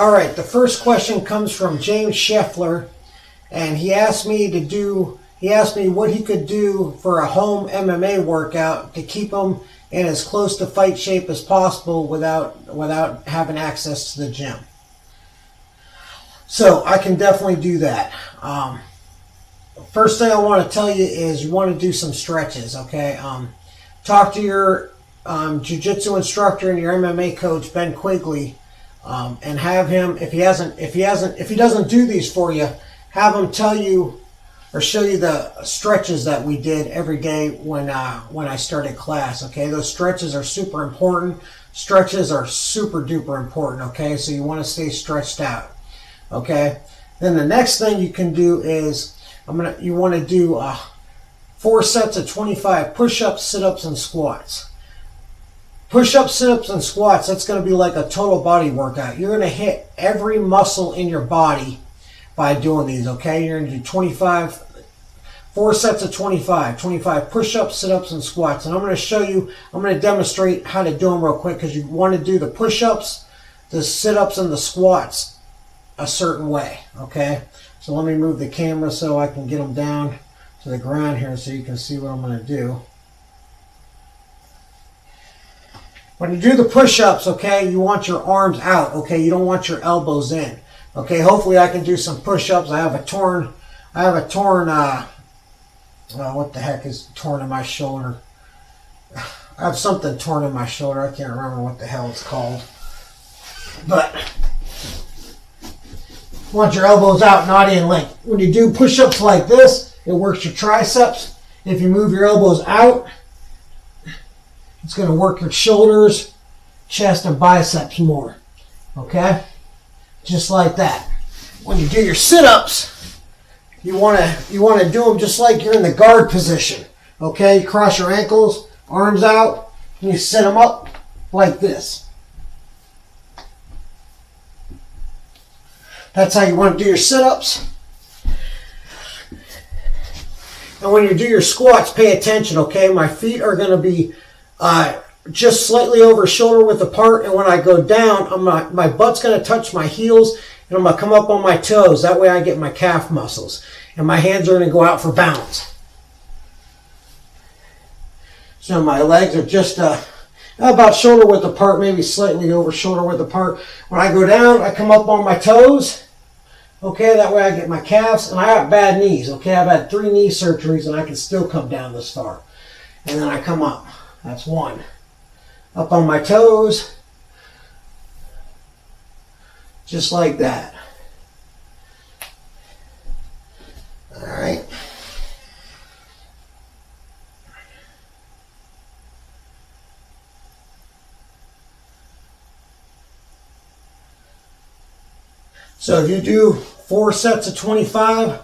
All right, the first question comes from James Scheffler, and he asked me what he could do for a home MMA workout to keep him in as close to fight shape as possible without having access to the gym. So I can definitely do that. First thing I want to tell you is you want to do some stretches, okay? Talk to your jiu-jitsu instructor and your MMA coach, Ben Quigley, and have him, if he doesn't do these for you, have him tell you or show you the stretches that we did every day when I started class, okay? Those stretches are super important. Stretches are super duper important, okay? So you want to stay stretched out, okay? Then the next thing you can do is you want to do 4 sets of 25 push-ups, sit-ups, and squats. Push-ups, sit-ups, and squats, that's going to be like a total body workout. You're going to hit every muscle in your body by doing these, okay? You're going to do 4 sets of 25 push-ups, sit-ups, and squats. And I'm going to demonstrate how to do them real quick because you want to do the push-ups, the sit-ups, and the squats a certain way, okay? So let me move the camera so I can get them down to the ground here so you can see what I'm going to do. When you do the push-ups, okay, you want your arms out, okay? You don't want your elbows in, okay? Hopefully I can do some push-ups. I have a torn, what the heck is torn in my shoulder? I have something torn in my shoulder. I can't remember what the hell it's called. But you want your elbows out, not in. Like when you do push-ups like this, it works your triceps. If you move your elbows out, it's going to work your shoulders, chest, and biceps more. Okay? Just like that. When you do your sit-ups, you want to do them just like you're in the guard position. Okay? You cross your ankles, arms out, and you sit them up like this. That's how you want to do your sit-ups. And when you do your squats, pay attention, okay? My feet are going to be just slightly over shoulder width apart, and when I go down, my butt's going to touch my heels, and I'm going to come up on my toes. That way I get my calf muscles, and my hands are going to go out for balance. So my legs are just about shoulder width apart, maybe slightly over shoulder width apart. When I go down, I come up on my toes. Okay, that way I get my calves, and I got bad knees. Okay, I've had 3 knee surgeries, and I can still come down this far. And then I come up. That's 1. Up on my toes. Just like that. All right. So if you do 4 sets of 25,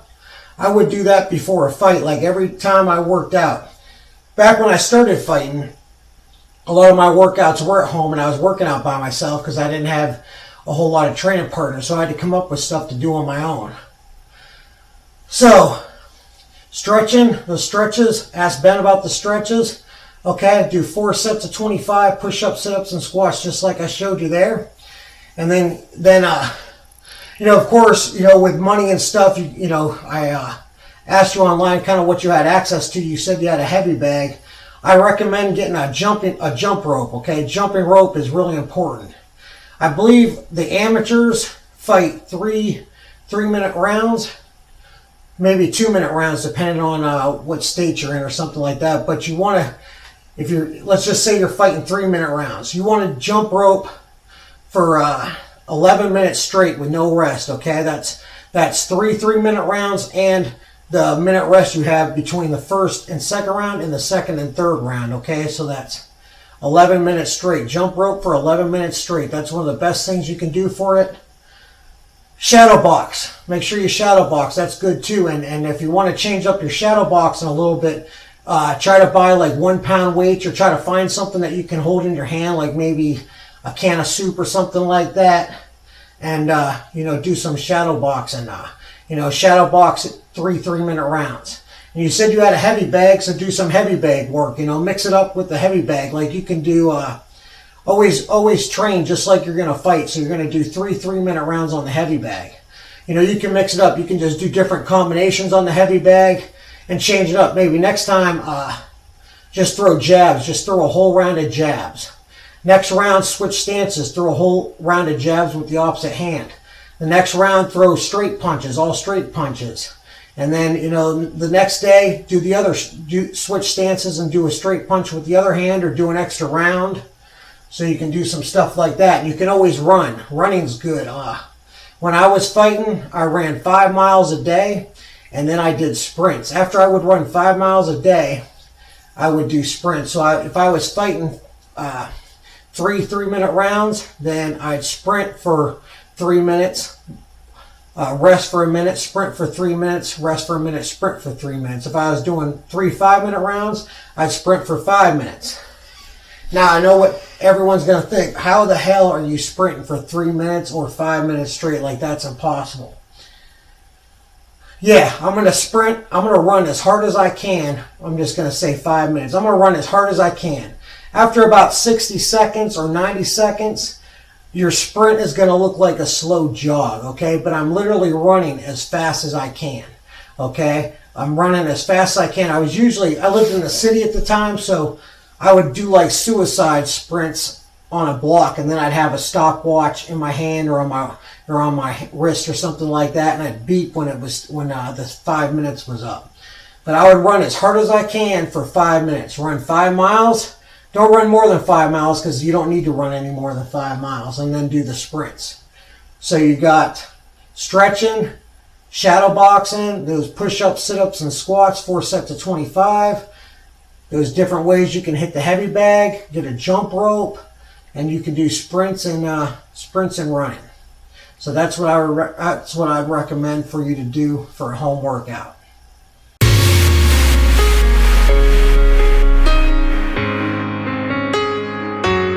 I would do that before a fight, like every time I worked out. Back when I started fighting, a lot of my workouts were at home and I was working out by myself because I didn't have a whole lot of training partners, so I had to come up with stuff to do on my own. So, stretching, the stretches, ask Ben about the stretches. Okay, do 4 sets of 25 push-ups, sit-ups, and squats just like I showed you there. And then of course, with money and stuff, I asked you online kind of what you had access to. You said you had a heavy bag. I recommend getting a jump rope, okay? Jumping rope is really important. I believe the amateurs fight 3-minute rounds, maybe 2-minute rounds, depending on what state you're in or something like that. But you want to, let's just say you're fighting 3-minute rounds. You want to jump rope for 11 minutes straight with no rest, okay? That's 3-minute rounds and the minute rest you have between the first and second round and the second and third round, okay? So that's 11 minutes straight. Jump rope for 11 minutes straight. That's one of the best things you can do for it. Shadow box. Make sure you shadow box. That's good too. And if you want to change up your shadow boxing a little bit, try to buy like 1-pound weights or try to find something that you can hold in your hand, like maybe a can of soup or something like that, and do some shadow boxing. Shadow box 3-minute rounds. And you said you had a heavy bag, so do some heavy bag work. Mix it up with the heavy bag. Like you can do a always train just like you're going to fight. So you're going to do 3-minute rounds on the heavy bag. You know, you can mix it up. You can just do different combinations on the heavy bag and change it up. Maybe next time, just throw jabs. Just throw a whole round of jabs. Next round, switch stances. Throw a whole round of jabs with the opposite hand. The next round, throw straight punches, all straight punches. And then, you know, the next day, switch stances and do a straight punch with the other hand, or do an extra round. So you can do some stuff like that. And you can always run. Running's good. When I was fighting, I ran 5 miles a day, and then I did sprints. After I would run 5 miles a day, I would do sprints. So if I was fighting 3-minute rounds, then I'd sprint for 3 minutes, rest for a minute, sprint for 3 minutes, rest for a minute, sprint for 3 minutes. If I was doing 3 5-minute rounds, I'd sprint for 5 minutes. Now, I know what everyone's going to think. How the hell are you sprinting for 3 minutes or 5 minutes straight? Like, that's impossible. Yeah, I'm going to sprint. I'm going to run as hard as I can. I'm just going to say 5 minutes. I'm going to run as hard as I can. After about 60 seconds or 90 seconds, your sprint is going to look like a slow jog, okay? But I'm literally running as fast as I can, okay? I'm running as fast as I can. I lived in the city at the time, so I would do like suicide sprints on a block, and then I'd have a stopwatch in my hand or on my wrist or something like that, and I'd beep when the 5 minutes was up. But I would run as hard as I can for 5 minutes. Run 5 miles. Don't run more than 5 miles, because you don't need to run any more than 5 miles, and then do the sprints. So you got stretching, shadow boxing, those push-ups, sit-ups, and squats, 4 sets of 25. There's different ways you can hit the heavy bag, get a jump rope, and you can do sprints and running. So that's what I'd recommend for you to do for a home workout.